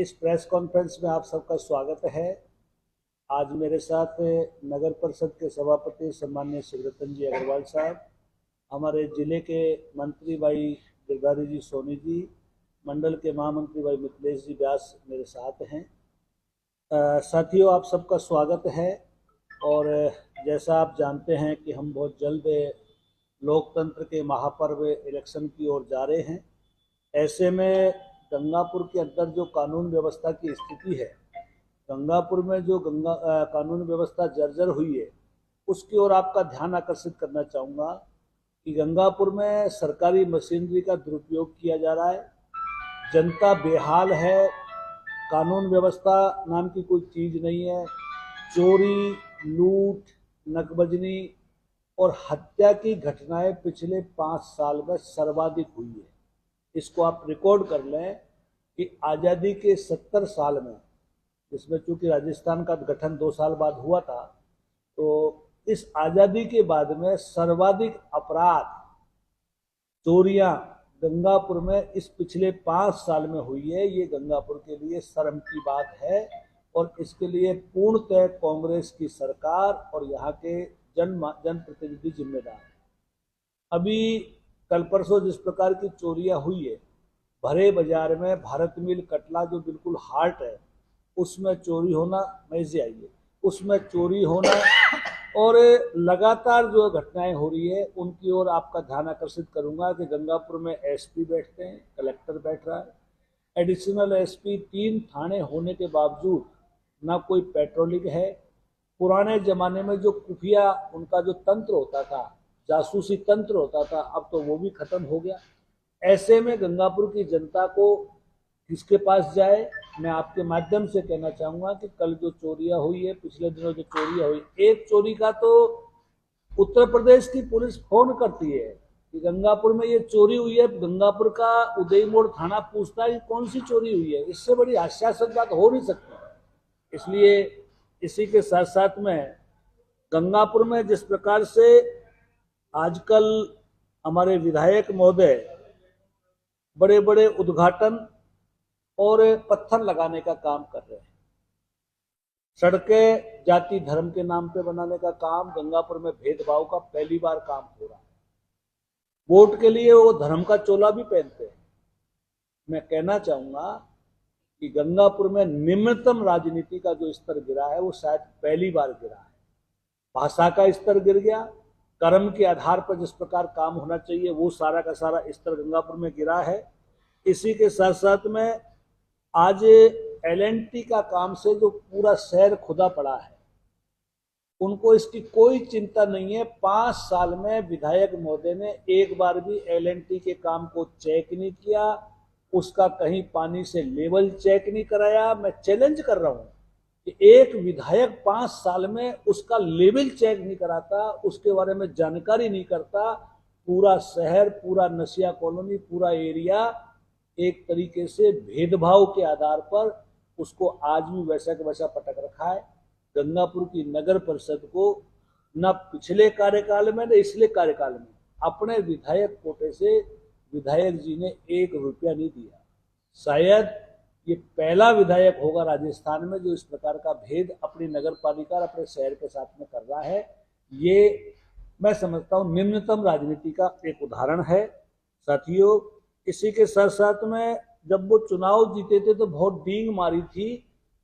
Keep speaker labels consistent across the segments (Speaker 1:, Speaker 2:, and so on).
Speaker 1: इस press conference में आप सबका स्वागत है। आज मेरे साथ नगर परिषद के सभापति सम्मान्य शिवरतन जी अग्रवाल साहब, हमारे जिले के मंत्री भाई गिरधारी जी सोनी जी, मंडल के महामंत्री भाई मिथिलेश जी व्यास मेरे साथ हैं। साथियों, आप सबका स्वागत है। और जैसा आप जानते हैं कि हम बहुत जल्द लोकतंत्र के महापर्व इलेक्शन की ओर जा रहे हैं। ऐसे में गंगापुर के अंदर जो कानून व्यवस्था की स्थिति है, गंगापुर में जो कानून व्यवस्था जर्जर हुई है, उसकी ओर आपका ध्यान आकर्षित करना चाहूँगा कि गंगापुर में सरकारी मशीनरी का दुरुपयोग किया जा रहा है। जनता बेहाल है, कानून व्यवस्था नाम की कोई चीज़ नहीं है। चोरी, लूट, नकबजनी और हत्या की घटनाएं पिछले 5 साल में सर्वाधिक हुई है। इसको आप रिकॉर्ड कर लें कि आज़ादी के 70 साल में, जिसमें चूंकि राजस्थान का गठन 2 साल बाद हुआ था, तो इस आज़ादी के बाद में सर्वाधिक अपराध, चोरियां गंगापुर में इस पिछले 5 साल में हुई है। ये गंगापुर के लिए शर्म की बात है और इसके लिए पूर्णतः कांग्रेस की सरकार और यहाँ के जनप्रतिनिधि जिम्मेदार हैं। अभी कल परसों जिस प्रकार की चोरियां हुई है, भरे बाजार में भारत मिल कटला जो बिल्कुल हार्ट है, उसमें चोरी होना, मजे आइए, उसमें चोरी होना और लगातार जो घटनाएं हो रही है उनकी ओर आपका ध्यान आकर्षित करूंगा कि गंगापुर में एसपी बैठते हैं, कलेक्टर बैठ रहा है, एडिशनल एसपी, 3 थाने होने के बावजूद ना कोई पेट्रोलिंग है। पुराने जमाने में जो खुफिया उनका जो तंत्र होता था, जासूसी तंत्र होता था, अब तो वो भी खत्म हो गया। ऐसे में गंगापुर की जनता को किसके पास जाए? मैं आपके माध्यम से कहना चाहूँगा कि कल जो चोरियां हुई है, पिछले दिनों जो चोरियां हुई, एक चोरी का तो उत्तर प्रदेश की पुलिस फोन करती है कि गंगापुर में ये चोरी हुई है। गंगापुर का उदय मोड़ थाना पूछता है कि कौन सी चोरी हुई है। इससे बड़ी हास्यास्पद बात हो नहीं सकती। इसलिए इसी के साथ साथ में गंगापुर में जिस प्रकार से आजकल हमारे विधायक महोदय बड़े बड़े उद्घाटन और पत्थर लगाने का काम कर रहे हैं, सड़कें जाति धर्म के नाम पे बनाने का काम, गंगापुर में भेदभाव का पहली बार काम हो रहा है। वोट के लिए वो धर्म का चोला भी पहनते हैं। मैं कहना चाहूंगा कि गंगापुर में निम्नतम राजनीति का जो स्तर गिरा है वो शायद पहली बार गिरा है। भाषा का स्तर गिर गया, कर्म के आधार पर जिस प्रकार काम होना चाहिए वो सारा का सारा स्तर गंगापुर में गिरा है। इसी के साथ साथ में आज एलएनटी का काम से जो पूरा शहर खुदा पड़ा है, उनको इसकी कोई चिंता नहीं है। 5 साल में विधायक महोदय ने एक बार भी एलएनटी के काम को चेक नहीं किया, उसका कहीं पानी से लेवल चेक नहीं कराया। मैं चैलेंज कर रहा हूं कि एक विधायक 5 साल में उसका लेवल चेक नहीं कराता, उसके बारे में जानकारी नहीं करता। पूरा शहर, पूरा नशिया कॉलोनी, पूरा एरिया एक तरीके से भेदभाव के आधार पर उसको आज भी वैसा का वैसा पटक रखा है। गंगापुर की नगर परिषद को न पिछले कार्यकाल में न इसलिए कार्यकाल में अपने विधायक कोटे से विधायक जी ने 1 रुपया नहीं दिया। शायद ये पहला विधायक होगा राजस्थान में जो इस प्रकार का भेद अपनी नगर पालिका और अपने शहर के साथ में कर रहा है। ये मैं समझता हूँ निम्नतम राजनीति का एक उदाहरण है। साथियों, इसी के साथ साथ में जब वो चुनाव जीते थे तो बहुत डींग मारी थी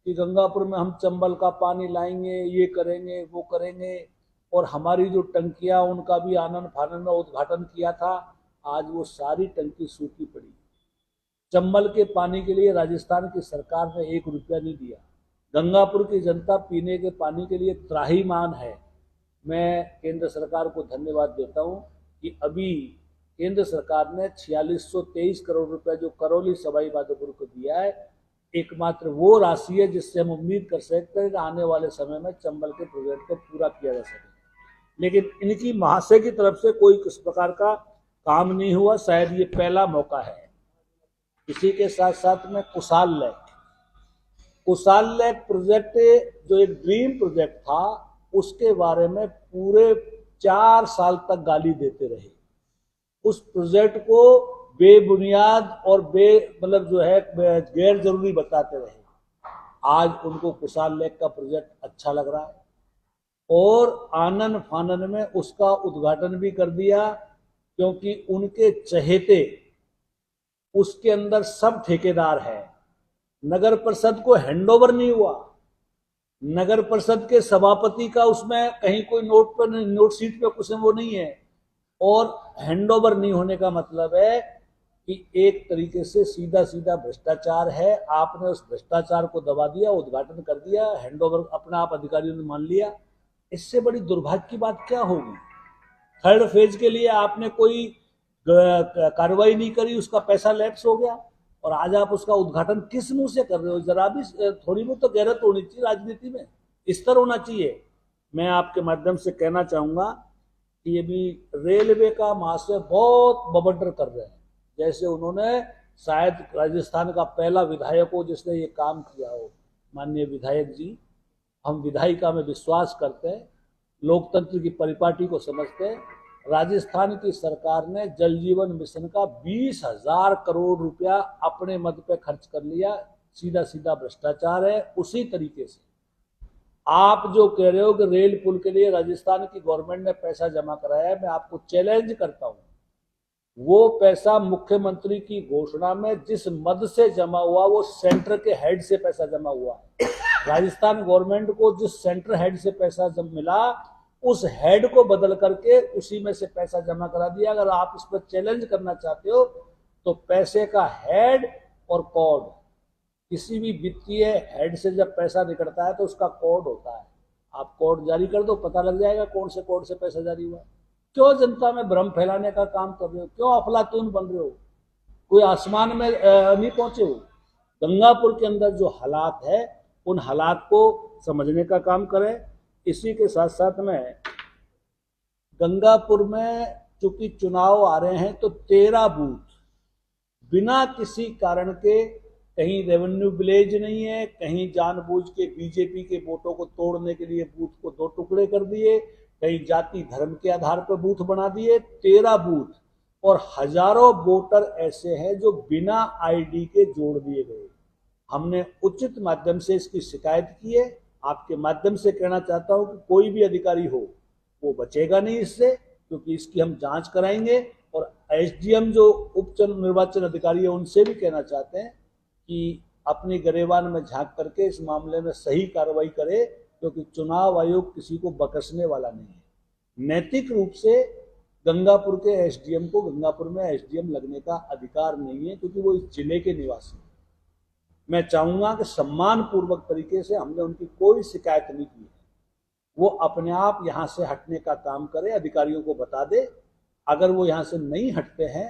Speaker 1: कि गंगापुर में हम चंबल का पानी लाएंगे, ये करेंगे, वो करेंगे, और हमारी जो टंकियां उनका भी आनंद फानंद में उद्घाटन किया था। आज वो सारी टंकी सूखी पड़ी। चंबल के पानी के लिए राजस्थान की सरकार ने 1 रुपया नहीं दिया। गंगापुर की जनता पीने के पानी के लिए त्राहीमाम है। मैं केंद्र सरकार को धन्यवाद देता हूं कि अभी केंद्र सरकार ने 4623 करोड़ रुपए जो करौली सवाई माधोपुर को दिया है, एकमात्र वो राशि है जिससे हम उम्मीद कर सकते हैं कि आने वाले समय में चंबल के प्रोजेक्ट को पूरा किया जा सके। लेकिन इनकी महाशय की तरफ से कोई किस प्रकार का काम नहीं हुआ। शायद ये पहला मौका है। इसी के साथ साथ में कुशाल लेक प्रोजेक्ट जो एक ड्रीम प्रोजेक्ट था, उसके बारे में पूरे 4 साल तक गाली देते रहे। उस प्रोजेक्ट को बेबुनियाद और मतलब जो है गैर जरूरी बताते रहे। आज उनको कुशाल लेक का प्रोजेक्ट अच्छा लग रहा है और आनन फानन में उसका उद्घाटन भी कर दिया, क्योंकि उनके चहेते उसके अंदर सब ठेकेदार है। नगर परिषद को हैंडओवर नहीं हुआ, नगर परिषद के सभापति का उसमें कहीं कोई नोट शीट पे कुछ वो नहीं है। और हैंडओवर नहीं होने का मतलब है कि एक तरीके से सीधा सीधा भ्रष्टाचार है। आपने उस भ्रष्टाचार को दबा दिया, उद्घाटन कर दिया, हैंडओवर अपना आप अधिकारियों ने मान लिया। इससे बड़ी दुर्भाग्य की बात क्या होगी? थर्ड फेज के लिए आपने कोई कार्रवाई नहीं करी, उसका पैसा लैप्स हो गया और आज आप उसका उद्घाटन किस मुंह से कर रहे हो? जरा भी थोड़ी बहुत तो गैरत होनी चाहिए राजनीति में, स्तर होना चाहिए। मैं आपके माध्यम से कहना चाहूंगा कि ये भी रेलवे का महाशय बहुत बबड्डर कर रहे हैं, जैसे उन्होंने शायद राजस्थान का पहला विधायक हो जिसने ये काम किया हो। माननीय विधायक जी, हम विधायिका में विश्वास करते हैं, लोकतंत्र की परिपाटी को समझते हैं। राजस्थान की सरकार ने जल जीवन मिशन का 20,000 करोड़ रुपया अपने मद पे खर्च कर लिया, सीधा सीधा भ्रष्टाचार है। उसी तरीके से आप जो कह रहे हो कि रेल पुल के लिए राजस्थान की गवर्नमेंट ने पैसा जमा कराया है, मैं आपको चैलेंज करता हूं, वो पैसा मुख्यमंत्री की घोषणा में जिस मद से जमा हुआ वो सेंटर के हेड से पैसा जमा हुआ है। राजस्थान गवर्नमेंट को जिस सेंटर हेड से पैसा जब मिला, उस हेड को बदल करके उसी में से पैसा जमा करा दिया। अगर आप इस पर चैलेंज करना चाहते हो तो पैसे का हेड और कोड, किसी भी वित्तीय हेड से जब पैसा निकलता है तो उसका कोड होता है। आप कोड जारी कर दो, पता लग जाएगा कौन से कोड से पैसा जारी हुआ। क्यों जनता में भ्रम फैलाने का काम कर रहे हो? क्यों अफलातून बन रहे हो? कोई आसमान में नहीं पहुंचे हो। गंगापुर के अंदर जो हालात है उन हालात को समझने का काम करें। इसी के साथ साथ में गंगापुर में चूंकि चुनाव आ रहे हैं तो 13 बूथ बिना किसी कारण के, कहीं रेवेन्यू विलेज नहीं है, कहीं जानबूझ के बीजेपी के वोटों को तोड़ने के लिए बूथ को 2 टुकड़े कर दिए, कहीं जाति धर्म के आधार पर बूथ बना दिए। 13 बूथ और हजारों वोटर ऐसे हैं जो बिना आईडी के जोड़ दिए गए। हमने उचित माध्यम से इसकी शिकायत की है। आपके माध्यम से कहना चाहता हूं कि कोई भी अधिकारी हो वो बचेगा नहीं इससे, क्योंकि इसकी हम जांच कराएंगे। और एसडीएम जो उप निर्वाचन अधिकारी है उनसे भी कहना चाहते हैं कि अपनी गरेबान में झांक करके इस मामले में सही कार्रवाई करे, क्योंकि चुनाव आयोग किसी को बख्शने वाला नहीं है। नैतिक रूप से गंगापुर के एसडीएम को गंगापुर में एसडीएम लगने का अधिकार नहीं है, क्योंकि वो इस जिले के निवासी हैं। मैं चाहूंगा कि सम्मान पूर्वक तरीके से, हमने उनकी कोई शिकायत नहीं की है, वो अपने आप यहां से हटने का काम करे, अधिकारियों को बता दे। अगर वो यहां से नहीं हटते हैं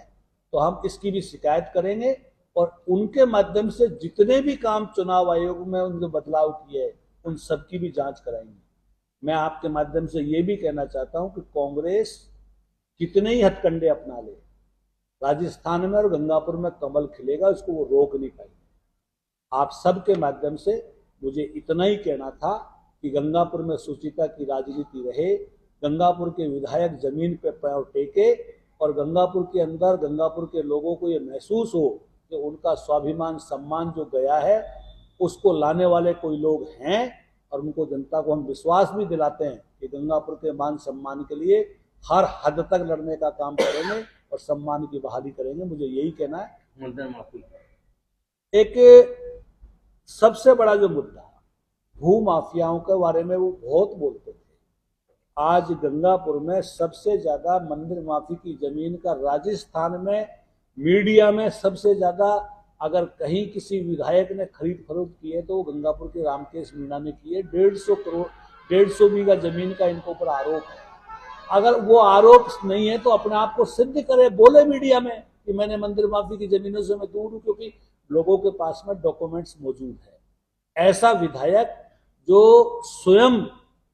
Speaker 1: तो हम इसकी भी शिकायत करेंगे और उनके माध्यम से जितने भी काम चुनाव आयोग में उन्होंने बदलाव किए उन सब की भी जांच कराएंगे। मैं आपके माध्यम से ये भी कहना चाहता हूं कि कांग्रेस कितने ही हथकंडे अपना ले, राजस्थान में और गंगापुर में कमल खिलेगा, इसको वो रोक नहीं पाएंगे। आप सबके माध्यम से मुझे इतना ही कहना था कि गंगापुर में सुचिता की राजनीति रहे, गंगापुर के विधायक जमीन पे पैर टेके और गंगापुर के अंदर गंगापुर के लोगों को ये महसूस हो कि उनका स्वाभिमान सम्मान जो गया है उसको लाने वाले कोई लोग हैं। और उनको, जनता को हम विश्वास भी दिलाते हैं कि गंगापुर के मान सम्मान के लिए हर हद तक लड़ने का काम करेंगे और सम्मान की बहाली करेंगे। मुझे यही कहना है। मंदिर माफी एक सबसे बड़ा जो मुद्दा, भू माफियाओं के बारे में वो बहुत बोलते थे। आज गंगापुर में सबसे ज्यादा मंदिर माफी की जमीन का राजस्थान में मीडिया में सबसे ज्यादा अगर कहीं किसी विधायक ने खरीद फरोख्त की है तो वो गंगापुर के रामकेश मीणा ने की है। 150 करोड़ 150 बीघा जमीन का इनके ऊपर आरोप है। अगर वो आरोप नहीं है तो अपने आप को सिद्ध करे, बोले मीडिया में कि मैंने मंदिर माफी की जमीनों से मैं दूर हूं, क्योंकि लोगों के पास में डॉक्यूमेंट्स मौजूद है। ऐसा विधायक जो स्वयं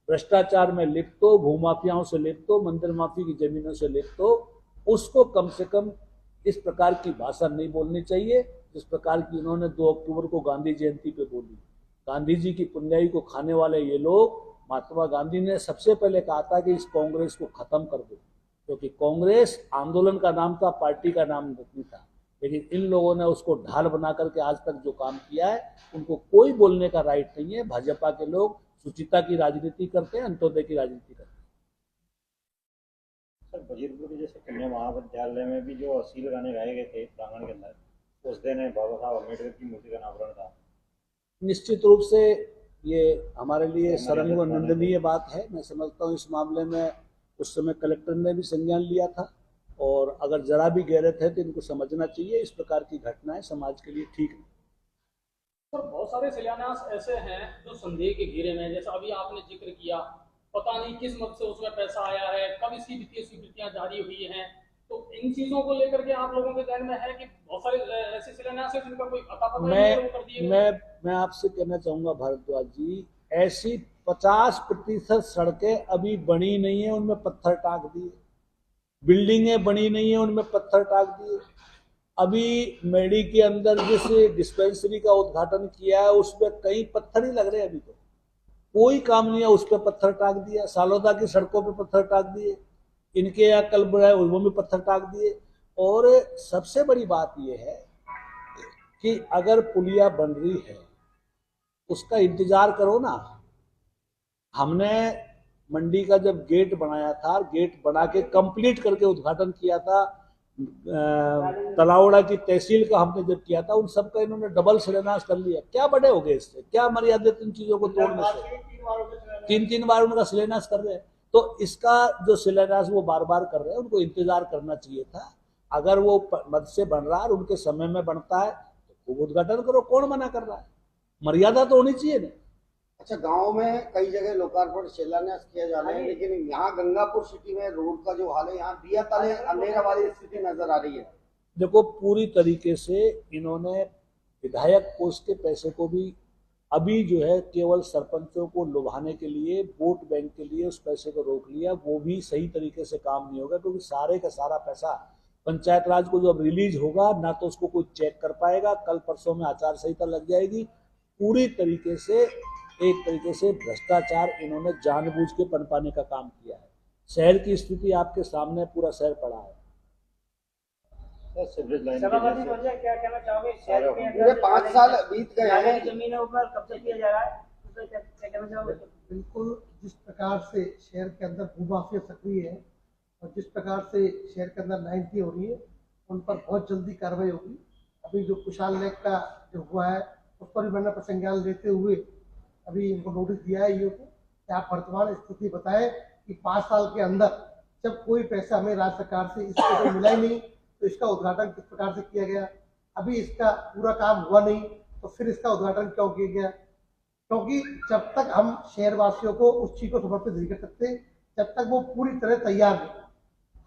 Speaker 1: भ्रष्टाचार में लिप्त हो, भूमाफियाओं से लिप्त हो, मंदिर माफी की जमीनों से लिप्त हो, उसको कम से कम इस प्रकार की भाषा नहीं बोलनी चाहिए जिस प्रकार की उन्होंने 2 अक्टूबर को गांधी जयंती पे बोली। गांधी जी की पुण्याई को खाने वाले ये लोग, महात्मा गांधी ने सबसे पहले कहा था कि इस कांग्रेस को खत्म कर दो, क्योंकि कांग्रेस आंदोलन का नाम था, पार्टी का नाम नहीं था। लेकिन इन लोगों ने उसको ढाल बना करके आज तक जो काम किया है, उनको कोई बोलने का राइट नहीं है। भाजपा के लोग सुचिता की राजनीति करते हैं, अंत्योदय की राजनीति करते हैं।
Speaker 2: सर, वजीरपुर जैसे कन्या महाविद्यालय में भी जो अश्लील गाने गाए गए थे प्रांगण के अंदर, उस दिन बाबा साहब अम्बेडकर की मूर्ति का अनावरण था।
Speaker 1: निश्चित रूप से ये हमारे लिए शर्म व निंदनीय बात है। मैं समझता हूँ इस मामले में उस समय कलेक्टर ने भी संज्ञान लिया था, और अगर जरा भी गैरत है तो इनको समझना चाहिए इस प्रकार की घटनाएं समाज के लिए ठीक नहीं।
Speaker 3: सर, बहुत सारे शिलान्यास ऐसे हैं जो संदेह के घेरे में, जैसा अभी आपने जिक्र किया, पता नहीं किस मत से उसमें पैसा आया है, कब इसकी वित्तीय स्वीकृतियां जारी हुई हैं। तो इन चीजों को लेकर के आप लोगों के ध्यान में है कि बहुत सारे ऐसे शिलान्यास है जिनका कोई अता पता नहीं है, वो कर दिए गए।
Speaker 1: मैं आपसे कहना चाहूंगा भारद्वाज जी, ऐसी 50% सड़कें अभी बनी नहीं है, उनमें पत्थर टाक दिए। बिल्डिंगें बनी नहीं है, उनमें पत्थर टाक दिए। अभी मेडी के अंदर जिस डिस्पेंसरी का उद्घाटन किया है उसमें कई पत्थर ही लग रहे हैं। अभी तो कोई काम नहीं है, उस पर पत्थर टाक दिया। सालोदा की सड़कों पे पत्थर टाक दिए, इनके यहाँ कल है उनमें भी पत्थर टाक दिए। और सबसे बड़ी बात यह है कि अगर पुलिया बन रही है उसका इंतजार करो ना। हमने मंडी का जब गेट बनाया था, गेट बना के कंप्लीट करके उद्घाटन किया था, तलावड़ा की तहसील का हमने जब किया था, उन सब का इन्होंने डबल शिलान्यास कर लिया। क्या बड़े हो गए इससे? क्या मर्यादित इन चीजों को तोड़ने से? तीन बार उनका शिलान्यास कर रहे हैं। तो इसका जो शिलान्यास वो बार बार कर रहे हैं, उनको इंतजार करना चाहिए था। अगर वो मद से बन रहा है और उनके समय में बनता है तो खूब उद्घाटन करो, कौन मना कर रहा है? मर्यादा तो होनी चाहिए ना।
Speaker 4: अच्छा, गांव में कई जगह लोकार्पण शिलान्यास किया जा रहा है, लेकिन यहाँ गंगापुर सिटी में रोड का जो हाल है, यहाँ दिया तले अंधेरा वाली स्थिति नजर आ रही है।
Speaker 1: देखो, पूरी तरीके से इन्होंने विधायक कोष के पैसे को भी अभी जो है केवल सरपंचों को लुभाने के लिए, वोट बैंक के लिए उस पैसे को रोक लिया। वो भी सही तरीके से काम नहीं होगा, क्योंकि सारे का सारा पैसा पंचायत राज को जो अब रिलीज होगा ना तो उसको कोई चेक कर पाएगा। कल परसों में आचार संहिता लग जाएगी। पूरी तरीके से एक तरीके से भ्रष्टाचार इन्होंने जानबूझ के पनपाने का काम किया है। शहर की स्थिति आपके सामने, पूरा शहर पड़ा है।
Speaker 5: क्या कहना चाहोगे? शहर के
Speaker 4: पूरे 5 साल बीत गए हैं,
Speaker 5: जमीनों पर कब्जा किया जा रहा है, तो क्या कहना चाहोगे?
Speaker 6: बिल्कुल, जिस प्रकार से शहर के अंदर भूमाफिया सक्रिय है और जिस प्रकार से शहर के अंदर नाइंसी हो रही है, उन पर बहुत जल्दी कार्रवाई होगी। अभी जो कुशाल लेक का जो हुआ है उस पर भी मैंने संज्ञान लेते हुए अभी इनको नोटिस दिया है ईओ को कि आप वर्तमान स्थिति बताएं कि 5 साल के अंदर जब कोई पैसा हमें राज्य सरकार से इसको तो मिला ही नहीं, तो इसका उद्घाटन किस प्रकार से किया गया। अभी इसका पूरा काम हुआ नहीं तो फिर इसका उद्घाटन क्यों किया गया? क्योंकि जब तक हम शहरवासियों को उस चीज को समर्पित नहीं कर सकते जब तक वो पूरी तरह तैयार नहीं।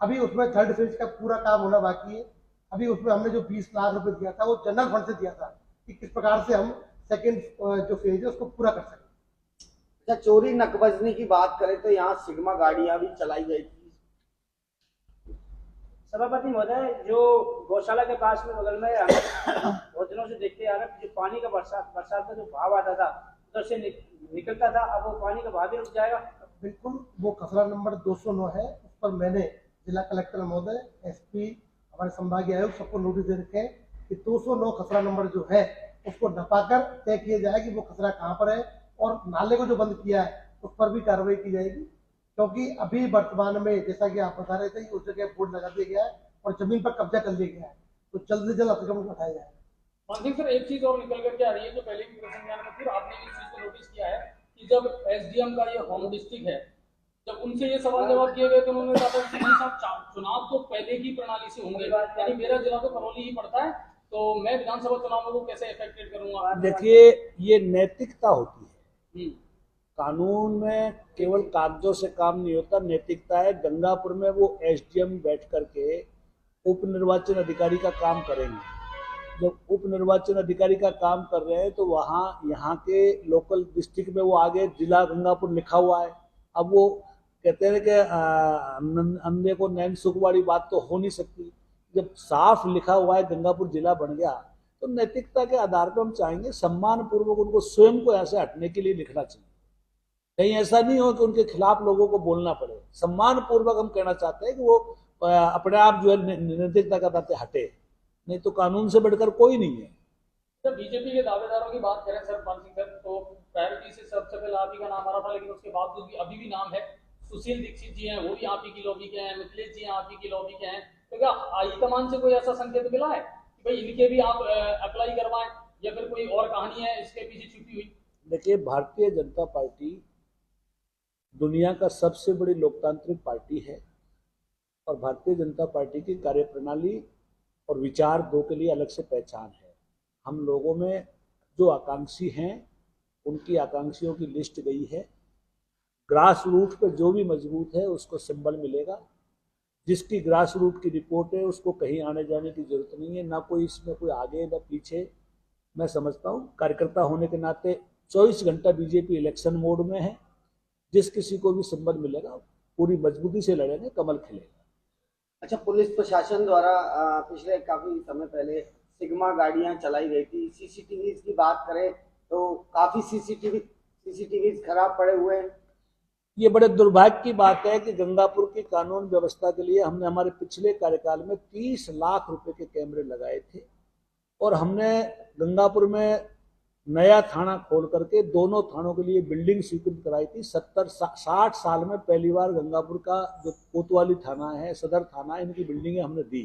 Speaker 6: अभी उसमें 3rd फेज का पूरा काम होना बाकी है। अभी उसमें हमने जो 20 लाख रुपए दिया था वो जनरल फंड से दिया था कि किस प्रकार से हम 2nd जो फेज है उसको पूरा कर सकें।
Speaker 4: अच्छा, चोरी नकबजनी की बात करें तो यहाँ सिग्मा गाड़ियां भी चलाई गई थी।
Speaker 5: सभापति महोदय, जो गौशाला के पास में बगल में बहुत दिनों से देखते आ रहे हैं, जो पानी का बरसात का जो भाव आता था उधर से निकलता था, अब वो पानी का भाव भी रुक जाएगा।
Speaker 6: बिल्कुल, वो खसरा नंबर 209 है, उस पर मैंने जिला कलेक्टर महोदय, एसपी, हमारे संभागीय आयुक्त सबको नोटिस दे रखे हैं कि 209 खसरा नंबर जो है उसको नपाकर तय किया जाए कि वो खसरा कहाँ पर है, और नाले को जो बंद किया है उस पर भी कार्रवाई की जाएगी। क्योंकि अभी वर्तमान में जैसा कि आप बता रहे थे कि उस जगह बोर्ड लगा दिया गया है और जमीन पर कब्जा कर लिया गया है, तो जल्द से जल्द अतिक्रमण उठाया जाए।
Speaker 3: मंत्री सर, एक चीज और निकल करके आ रही है जो पहले भी संज्ञान में थी, आपने इस चीज को नोटिस किया है कि जब एसडीएम का ये होम डिस्ट्रिक्ट है, जब उनसे ये सवाल जवाब किए गए तो उन्होंने कहा था चुनाव तो पहले की प्रणाली से होंगे, यानी मेरा जिला तो करौली ही पड़ता है, तो मैं विधानसभा चुनाव को कैसे इफेक्टेड करूंगा?
Speaker 1: देखिए, ये नैतिकता होती है। कानून में केवल कागजों से काम नहीं होता, नैतिकता है। गंगापुर में वो एसडीएम बैठ करके उप निर्वाचन अधिकारी का काम करेंगे। जब उप निर्वाचन अधिकारी का काम कर रहे हैं तो वहाँ यहाँ के लोकल डिस्ट्रिक्ट में वो आगे जिला गंगापुर लिखा हुआ है। अब वो कहते हैं कि अंधे को नैन सुख वाली बात तो हो नहीं सकती। जब साफ लिखा हुआ है गंगापुर जिला बन गया तो नैतिकता के आधार पर हम चाहेंगे सम्मान पूर्वक उनको स्वयं को ऐसे हटने के लिए लिखना चाहिए। कहीं ऐसा नहीं हो कि उनके खिलाफ लोगों को बोलना पड़े। सम्मान पूर्वक हम कहना चाहते हैं कि वो अपने आप जो है नैतिकता का नाते हटे। नहीं तो कानून से बढ़कर कोई नहीं है।
Speaker 3: जब बीजेपी के दावेदारों की बात करें सर, पाल सिंह सर, तो प्रायोरिटी से सबसे पहले आप ही का नाम आ रहा था, लेकिन उसके बावजूद भी अभी भी नाम है। सुशील दीक्षित जी हैं, वो भी आप ही की लॉबी के हैं, मिथिलेश जी आप ही की लॉबी के हैं। तो क्या हाईकमान से कोई ऐसा संकेत मिला है कि भाई इनके भी आप अप्लाई करवाएं, या फिर कोई और कहानी है इसके पीछे छुपी हुई?
Speaker 1: देखिए, भारतीय जनता पार्टी दुनिया का सबसे बड़ी लोकतांत्रिक पार्टी है और भारतीय जनता पार्टी की कार्यप्रणाली और विचार दो के लिए अलग से पहचान है। हम लोगों में जो आकांक्षी हैं उनकी आकांक्षियों की लिस्ट गई है। ग्रास रूट पे जो भी मजबूत है उसको सिंबल मिलेगा। जिसकी ग्रास रूट की रिपोर्ट है उसको कहीं आने जाने की जरूरत नहीं है, ना कोई इसमें कोई आगे ना पीछे। मैं समझता हूँ कार्यकर्ता होने के नाते 24 घंटा बीजेपी इलेक्शन मोड में है। जिस किसी को भी सिंबल मिलेगा पूरी मजबूती से लड़ेंगे, कमल खिलेगा।
Speaker 4: अच्छा, पुलिस प्रशासन द्वारा पिछले काफी समय पहले सिग्मा गाड़ियां चलाई गई थी। सीसीटीवी की बात करें तो काफी सीसीटीवी खराब पड़े हुए हैं।
Speaker 1: ये बड़े दुर्भाग्य की बात है कि गंगापुर की कानून व्यवस्था के लिए हमने हमारे पिछले कार्यकाल में 30 लाख रुपए के कैमरे लगाए थे और हमने गंगापुर में नया थाना खोल करके दोनों थानों के लिए बिल्डिंग स्वीकृत कराई थी। 60 साल में पहली बार गंगापुर का जो कोतवाली थाना है, सदर थाना, इनकी बिल्डिंगें हमने दी,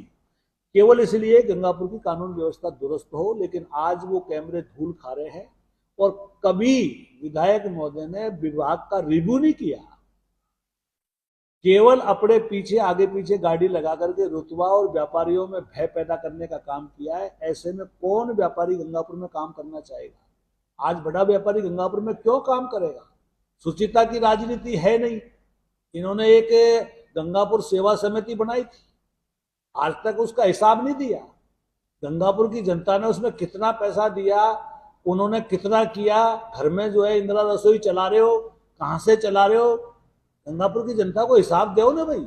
Speaker 1: केवल इसलिए गंगापुर की कानून व्यवस्था दुरुस्त हो। लेकिन आज वो कैमरे धूल खा रहे हैं और कभी विधायक महोदय ने विभाग का रिव्यू नहीं किया, केवल अपने पीछे आगे पीछे गाड़ी लगा करके रुतबा और व्यापारियों में भय पैदा करने का काम किया है। ऐसे में कौन व्यापारी गंगापुर में काम करना चाहेगा? आज बड़ा व्यापारी गंगापुर में क्यों काम करेगा? सुचिता की राजनीति है नहीं। इन्होंने एक गंगापुर सेवा समिति बनाई थी, आज तक उसका हिसाब नहीं दिया। गंगापुर की जनता ने उसमें कितना पैसा दिया, उन्होंने कितना किया, घर में जो है इंदिरा रसोई चला रहे हो, कहां से चला रहे हो, गंगापुर की जनता को हिसाब दो ना भाई।